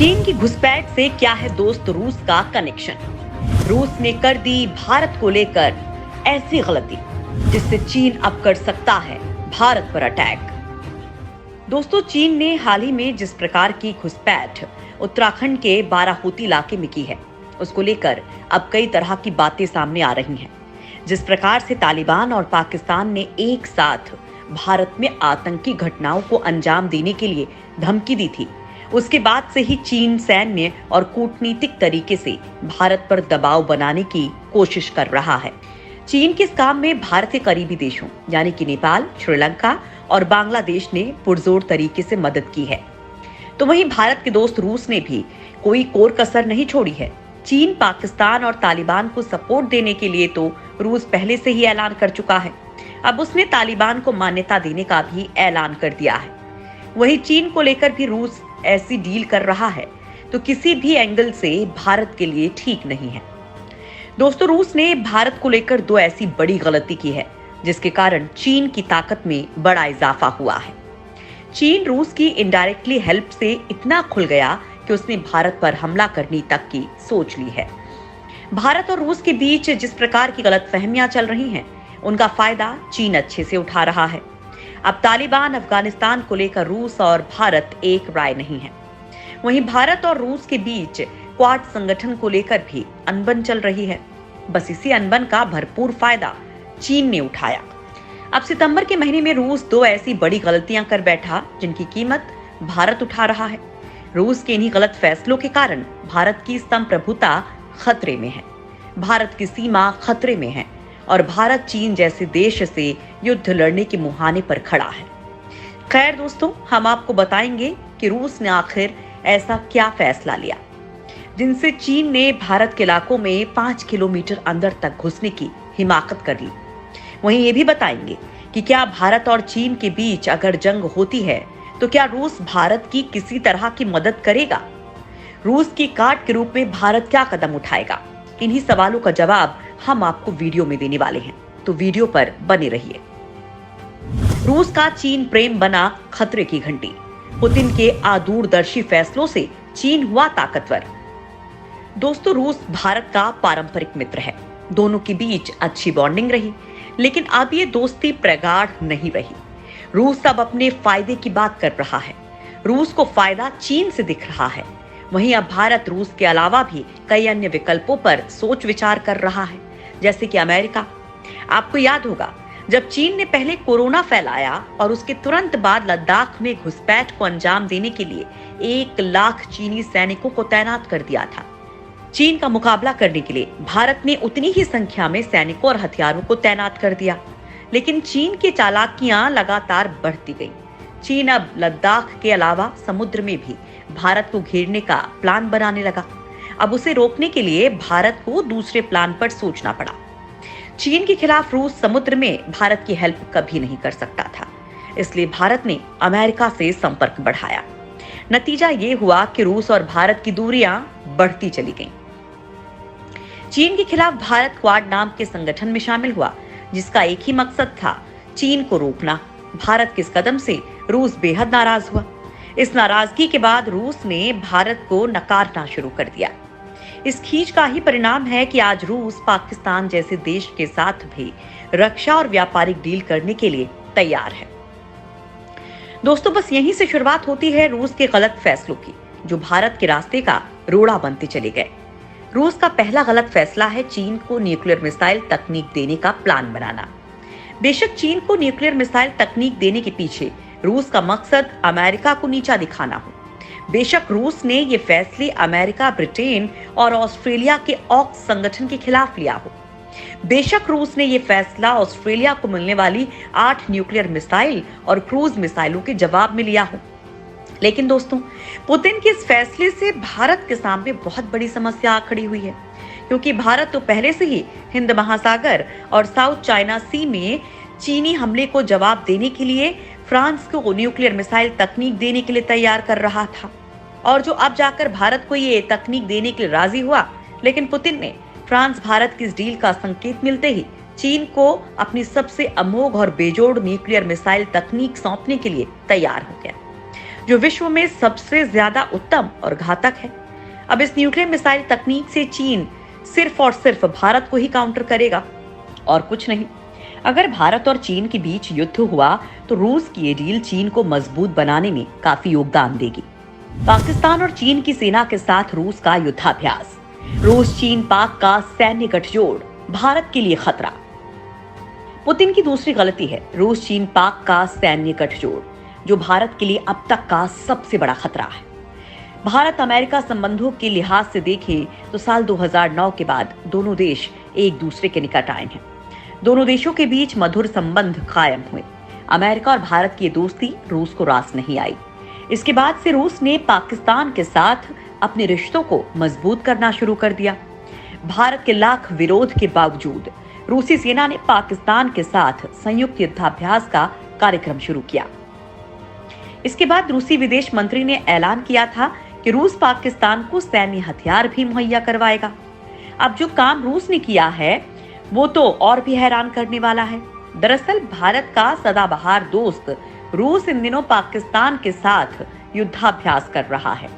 चीन की घुसपैठ से क्या है दोस्त रूस का कनेक्शन? रूस ने कर दी भारत को लेकर ऐसी गलती जिससे चीन अब कर सकता है भारत पर अटैक। दोस्तों, चीन ने हाल ही में जिस प्रकार की घुसपैठ उत्तराखंड के बाराहोती इलाके में की है, उसको लेकर अब कई तरह की बातें सामने आ रही हैं। जिस प्रकार से तालिबान और पाकिस्तान ने एक साथ भारत में आतंकी घटनाओं को अंजाम देने के लिए धमकी दी थी, उसके बाद से ही चीन सैन्य और कूटनीतिक तरीके से भारत पर दबाव बनाने की कोशिश कर रहा है। चीन के इस काम में भारत के करीबी देशों यानी कि नेपाल, श्रीलंका और बांग्लादेश ने पुरजोर तरीके से मदद की है। तो वहीं भारत के दोस्त रूस ने भी कोई कोर कसर नहीं छोड़ी है। चीन, पाकिस्तान और तालिबान को सपोर्ट देने के लिए तो रूस पहले से ही ऐलान कर चुका है। अब उसने तालिबान को मान्यता देने का भी ऐलान कर दिया है। वहीं चीन को लेकर भी रूस ऐसी डील कर रहा है तो किसी भी एंगल से भारत के लिए ठीक नहीं है। दोस्तों, रूस ने भारत को लेकर दो ऐसी बड़ी गलती की है जिसके कारण चीन की ताकत में बड़ा इजाफा हुआ है। चीन रूस की इनडायरेक्टली हेल्प से इतना खुल गया कि उसने भारत पर हमला करने तक की सोच ली है। भारत और रूस के बीच जिस प्रकार की गलतफहमियां चल रही हैं, उनका फायदा चीन अच्छे से उठा रहा है। अब तालिबान, अफगानिस्तान को लेकर रूस और भारत एक राय नहीं है। वहीं भारत और रूस के बीच क्वाड संगठन को लेकर भी अनबन चल रही है। बस इसी अनबन का भरपूर फायदा चीन ने उठाया। अब सितंबर के महीने में रूस दो ऐसी बड़ी गलतियां कर बैठा जिनकी कीमत भारत उठा रहा है। रूस के इन्हीं गलत फैसलों के कारण भारत की संप्रभुता खतरे में है, भारत की सीमा खतरे में है और भारत चीन जैसे देश से युद्ध लड़ने के मुहाने पर खड़ा है। खैर दोस्तों, हम आपको बताएंगे कि रूस ने आखिर ऐसा क्या फैसला लिया जिनसे चीन ने भारत के इलाकों में 5 किलोमीटर अंदर तक घुसने की हिमाकत कर ली। वहीं ये भी बताएंगे कि क्या भारत और चीन के बीच अगर जंग होती है तो क्या रूस भारत की किसी तरह की मदद करेगा? रूस की कार्ड के रूप में भारत क्या कदम उठाएगा? इन्हीं सवालों का जवाब हम आपको वीडियो में देने वाले हैं, तो वीडियो पर बने रहिए। रूस का चीन प्रेम बना खतरे की घंटी। पुतिन के अदूरदर्शी फैसलों से चीन हुआ ताकतवर। दोस्तों, रूस भारत का पारंपरिक मित्र है। दोनों के बीच अच्छी बॉन्डिंग रही, लेकिन अब ये दोस्ती प्रगाढ़ नहीं रही। रूस अब अपने फायदे की बात कर रहा है। रूस को फायदा चीन से दिख रहा है। वहीं अब भारत रूस के अलावा भी कई अन्य विकल्पों पर सोच विचार कर रहा है, जैसे कि अमेरिका। आपको याद होगा, जब चीन ने पहले कोरोना फैलाया और उसके तुरंत बाद लद्दाख में घुसपैठ को अंजाम देने के लिए 1 लाख चीनी सैनिकों को तैनात कर दिया था। चीन का मुकाबला करने के लिए भारत ने उतनी ही संख्या में सैनिकों और हथियारों को तैनात कर दिया, लेकिन चीन की चालाकियां लगातार बढ़ती गईं। चीन अब लद्दाख के अलावा समुद्र में भी भारत को घेरने का प्लान बनाने लगा। अब उसे रोकने के लिए भारत को दूसरे प्लान पर सोचना पड़ा। चीन के खिलाफ रूस समुद्र में भारत की हेल्प कभी नहीं कर सकता था, इसलिए भारत ने अमेरिका से संपर्क बढ़ाया। नतीजा ये हुआ कि रूस और भारत की दूरियां बढ़ती चली गईं। चीन के खिलाफ भारत क्वाड नाम के संगठन में शामिल हुआ, जिसका एक ही मकसद था, चीन को रोकना। भारत के इस कदम से रूस बेहद नाराज हुआ। इस नाराजगी के बाद रूस ने भारत को नकारना शुरू कर दिया। इस खींच का ही परिणाम है कि आज रूस पाकिस्तान जैसे देश के साथ भी रक्षा और व्यापारिक डील करने के लिए तैयार है। दोस्तों, बस यहीं से शुरुआत होती है रूस के गलत फैसलों की, जो भारत के रास्ते का रोड़ा बनते चले गए। रूस का पहला गलत फैसला है चीन को न्यूक्लियर मिसाइल तकनीक देने का प्लान बनाना। बेशक चीन को न्यूक्लियर मिसाइल तकनीक देने के पीछे रूस का मकसद अमेरिका को नीचा दिखाना हो। बेशक रूस ने ये फैसले अमेरिका, ब्रिटेन और ऑस्ट्रेलिया के ऑक्स संगठन के खिलाफ लिया हो। बेशक रूस ने ये फैसला ऑस्ट्रेलिया को मिलने वाली 8 न्यूक्लियर मिसाइल और क्रूज मिसाइलों के जवाब में लिया हो। लेकिन दोस्तों, पुतिन के इस फैसले से भारत के सामने बहुत बड़ी समस्या खड़ी हुई है, क्योंकि भारत तो पहले से ही हिंद महासागर और साउथ चाइना सी में चीनी हमले को जवाब देने के लिए फ्रांस को न्यूक्लियर मिसाइल तकनीक देने के लिए तैयार कर रहा था, और जो अब जाकर भारत को ये तकनीक देने के लिए राजी हुआ। लेकिन पुतिन ने फ्रांस भारत की इस डील का संकेत मिलते ही चीन को अपनी सबसे अमोघ और बेजोड़ न्यूक्लियर मिसाइल तकनीक सौंपने के लिए तैयार हो गया। जो विश्व में सबसे ज्यादा उत्तम और घातक है। अब इस न्यूक्लियर मिसाइल तकनीक से चीन सिर्फ और सिर्फ भारत को ही काउंटर करेगा और कुछ नहीं। अगर भारत और चीन के बीच युद्ध हुआ तो रूस की ये डील चीन को मजबूत बनाने में काफी योगदान देगी। पाकिस्तान और चीन की सेना के साथ रूस का युद्धाभ्यास। रूस चीन पाक का सैन्य गठजोड़ भारत के लिए खतरा। पुतिन की दूसरी गलती है रूस चीन पाक का सैन्य गठजोड़, जो भारत के लिए अब तक का सबसे बड़ा खतरा है। भारत अमेरिका संबंधों के लिहाज से देखें तो साल 2009 के बाद दोनों देश एक दूसरे के निकट आए हैं। दोनों देशों के बीच मधुर संबंध कायम हुए। अमेरिका और भारत की दोस्ती रूस को रास नहीं आई। इसके बाद से रूस ने पाकिस्तान के साथ अपने रिश्तों को मजबूत करना शुरू कर दिया। भारत के लाख विरोध के बावजूद रूसी सेना ने पाकिस्तान के साथ संयुक्त युद्धाभ्यास का कार्यक्रम शुरू किया। इसके बाद रूसी विदेश मंत्री ने ऐलान किया था कि रूस पाकिस्तान को सैन्य हथियार भी मुहैया करवाएगा। अब जो काम रूस ने किया है वो तो और भी हैरान करने वाला है। दरअसल भारत का सदाबहार दोस्त रूस इन दिनों पाकिस्तान के साथ युद्धाभ्यास कर रहा है।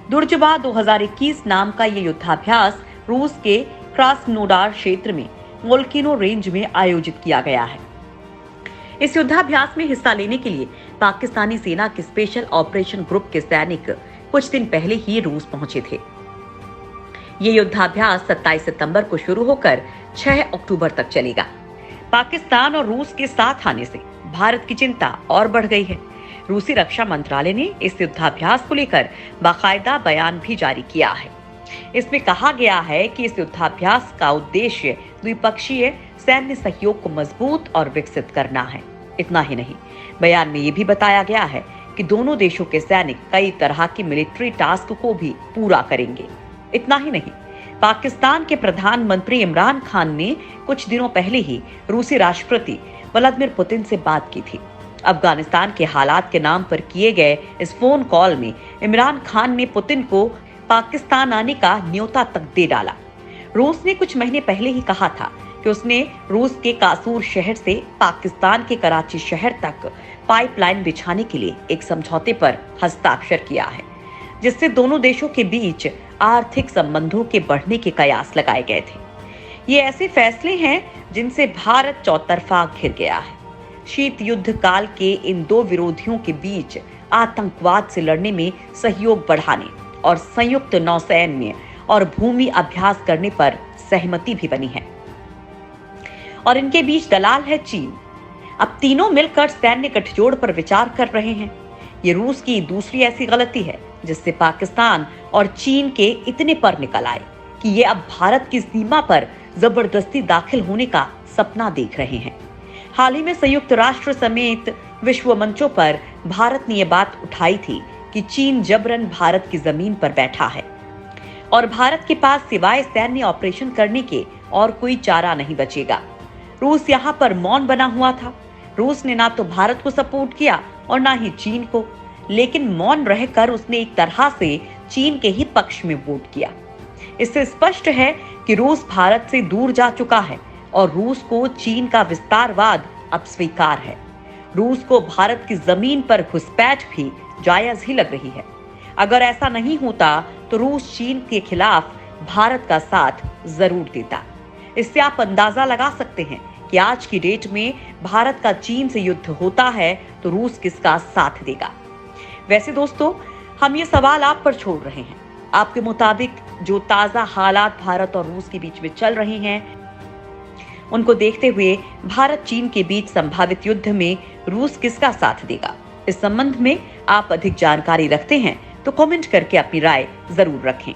दुर्जबा 2021 नाम का ये युद्धाभ्यास रूस के क्रास्नोडार क्षेत्र में वोल्केनो रेंज में आयोजित किया गया है। इस युद्धाभ्यास में हिस्सा लेने के लिए पाकिस्तानी सेना के स्पेशल ऑपरेशन ग्रुप के सैनिक कुछ दिन पहले ही रूस पहुंचे थे। ये युद्धाभ्यास 27 सितंबर को शुरू होकर 6 अक्टूबर तक चलेगा। पाकिस्तान और रूस के साथ आने से भारत की चिंता और बढ़ गई है। रूसी रक्षा मंत्रालय ने इस युद्धाभ्यास को लेकर बाकायदा बयान भी जारी किया है। इसमें कहा गया है कि इस युद्धाभ्यास का उद्देश्य द्विपक्षीय सैन्य सहयोग को मजबूत और विकसित करना है। इतना ही नहीं, बयान में ये भी बताया गया है कि दोनों देशों के सैनिक कई तरह के मिलिट्री टास्क को भी पूरा करेंगे। इतना ही नहीं, पाकिस्तान के प्रधानमंत्री इमरान खान ने कुछ दिनों पहले ही रूसी राष्ट्रपति व्लादिमीर पुतिन से बात की थी। अफगानिस्तान के हालात के नाम पर किए गए इस फोन कॉल में इमरान खान ने पुतिन को पाकिस्तान आने का न्योता तक दे डाला। रूस ने कुछ महीने पहले ही कहा था कि उसने रूस के कासूर शहर से पाकिस्तान के कराची शहर तक पाइपलाइन बिछाने के लिए एक समझौते पर हस्ताक्षर किया है, जिससे दोनों देशों के बीच आर्थिक संबंधों के बढ़ने के कयास लगाए गए थे। ये ऐसे फैसले हैं जिनसे भारत चौतरफा घिर गया है। शीत युद्ध काल के इन दो विरोधियों के बीच आतंकवाद से लड़ने में सहयोग बढ़ाने और संयुक्त नौसैन्य और भूमि अभ्यास करने पर सहमति भी बनी है। और इनके बीच दलाल है चीन। अब तीनों मिलकर सैन्य गठजोड़ पर विचार कर रहे हैं। ये रूस की दूसरी ऐसी गलती है जिससे पाकिस्तान और चीन के इतने पर निकल आए कि ये अब भारत की सीमा पर जबरदस्ती दाखिल होने का सपना देख रहे हैं। हाल ही में संयुक्त राष्ट्र समेत विश्व मंचों पर भारत ने यह बात उठाई थी कि चीन जबरन भारत की जमीन पर बैठा है और भारत के पास सिवाय सैन्य ऑपरेशन करने के और कोई चारा नहीं बचेगा। रूस यहाँ पर मौन बना हुआ था। रूस ने ना तो भारत को सपोर्ट किया और ना ही चीन को, लेकिन मौन रहकर उसने एक तरह से चीन के ही पक्ष में वोट किया। इससे स्पष्ट है कि रूस भारत से दूर जा चुका है और रूस को चीन का विस्तारवाद अब स्वीकार है। रूस को भारत की जमीन पर घुसपैठ भी जायज ही लग रही है। अगर ऐसा नहीं होता तो रूस चीन के खिलाफ भारत का साथ जरूर देता। इससे आप अंदाजा लगा सकते हैं कि आज की डेट में भारत का चीन से युद्ध होता है तो रूस किसका साथ देगा। वैसे दोस्तों, हम ये सवाल आप पर छोड़ रहे हैं। आपके मुताबिक जो ताजा हालात भारत और रूस के बीच में चल रहे हैं, उनको देखते हुए भारत चीन के बीच संभावित युद्ध में रूस किसका साथ देगा, इस संबंध में आप अधिक जानकारी रखते हैं तो कमेंट करके अपनी राय जरूर रखें।